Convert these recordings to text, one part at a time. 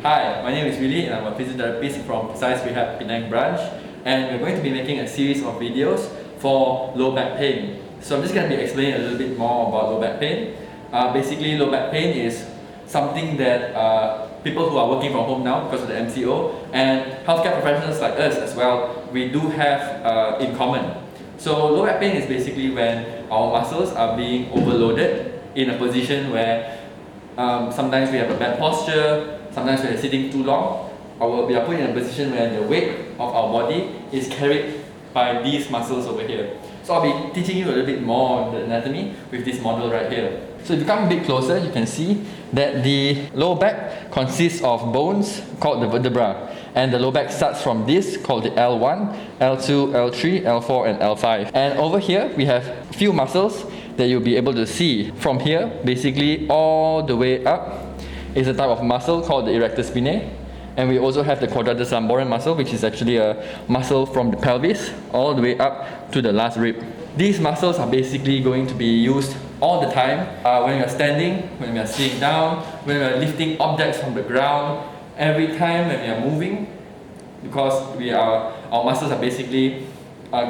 Hi, my name is Willie and I'm a physiotherapist from Penang branch, and we're going to be making a series of videos for low back pain. So I'm just going to be explaining a little bit more about low back pain. Basically, low back pain is something that people who are working from home now because of the MCO and healthcare professionals like us as well, we do have in common. So low back pain is basically when our muscles are being overloaded in a position where sometimes we have a bad posture, sometimes we are sitting too long, or we are put in a position where the weight of our body is carried by these muscles over here. So I'll be teaching you a little bit more on the anatomy with this model right here. So if you come a bit closer, you can see that the lower back consists of bones called the vertebra. And the lower back starts from this called the L1, L2, L3, L4 and L5. And over here we have a few muscles that you'll be able to see. From here, basically all the way up is a type of muscle called the erector spinae. And we also have the quadratus lumborum muscle, which is actually a muscle from the pelvis all the way up to the last rib. These muscles are basically going to be used all the time when we are standing, when we are sitting down, when we are lifting objects from the ground, every time when we are moving, because our muscles are basically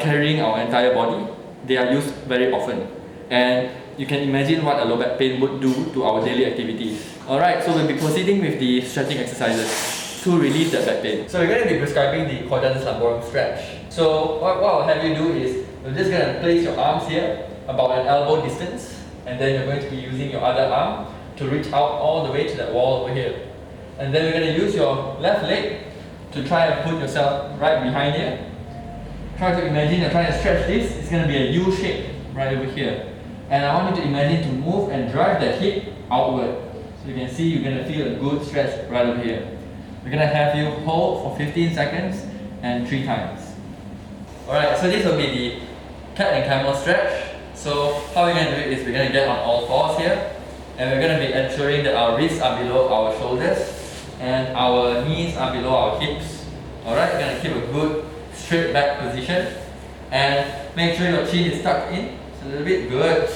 carrying our entire body. They are used very often, and you can imagine what a low back pain would do to our daily activities. Alright, so we'll be proceeding with the stretching exercises to relieve that back pain. So we're going to be prescribing the quadratus lumborum stretch. So what I'll have you do is, you're just going to place your arms here about an elbow distance, and then you're going to be using your other arm to reach out all the way to that wall over here. And then we're going to use your left leg to try and put yourself right behind here. Try to imagine you're trying to stretch this. It's going to be a U shape right over here. And I want you to imagine to move and drive that hip outward. So you can see you're going to feel a good stretch right over here. We're going to have you hold for 15 seconds and 3 times. Alright, so this will be the cat and camel stretch. So how we're going to do it is we're going to get on all fours here. And we're going to be ensuring that our wrists are below our shoulders and our knees are below our hips. Alright, we're going to keep a good straight back position. And make sure your chin is tucked in. It's a little bit good.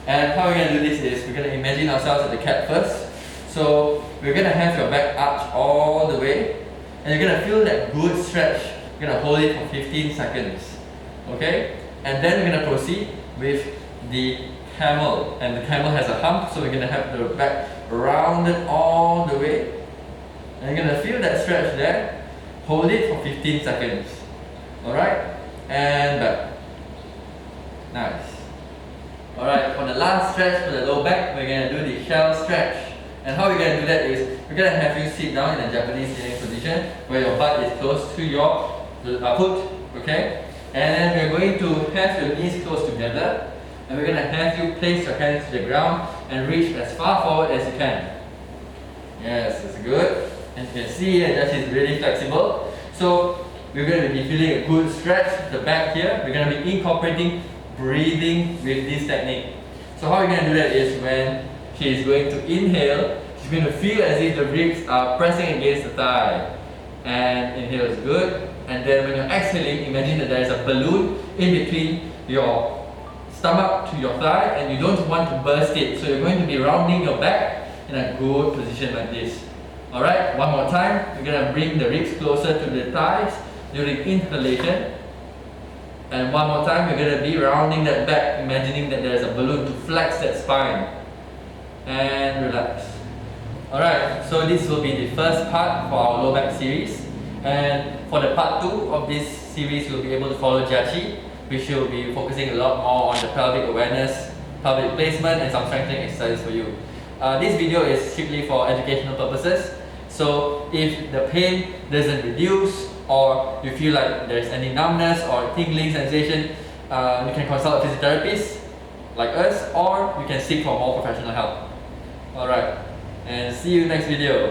And how we're going to do this is we're going to imagine ourselves at the cat first. So we're going to have your back arch all the way. And you're going to feel that good stretch. You're going to hold it for 15 seconds. Okay? And then we're going to proceed with the camel. And the camel has a hump, so we're going to have the back rounded all the way. And you're going to feel that stretch there. Hold it for 15 seconds. Alright? And back. Nice. Alright, for the last stretch for the low back, we're going to do the shell stretch. And how we're going to do that is, we're going to have you sit down in a Japanese sitting position where your butt is close to your foot, okay? And then we're going to have your knees close together, and we're going to have you place your hands to the ground and reach as far forward as you can. Yes, that's good. And you can see that she's really flexible. So we're going to be feeling a good stretch at the back here. We're going to be incorporating breathing with this technique. So how we're going to do that is when she is going to inhale, she's going to feel as if the ribs are pressing against the thigh. And inhale is good. And then when you're exhaling, imagine that there is a balloon in between your stomach to your thigh, and you don't want to burst it. So you're going to be rounding your back in a good position like this. Alright, one more time. We're going to bring the ribs closer to the thighs during inhalation. And one more time, we're going to be rounding that back, imagining that there is a balloon to flex that spine. And relax. Alright, so this will be the first part for our low back series. And for the part 2 of this series, you'll be able to follow Jiachi, which will be focusing a lot more on the pelvic awareness, pelvic placement, and some strengthening exercises for you. This video is strictly for educational purposes. So if the pain doesn't reduce, or you feel like there's any numbness or tingling sensation, you can consult a physiotherapist like us, or you can seek for more professional help. Alright, and see you next video.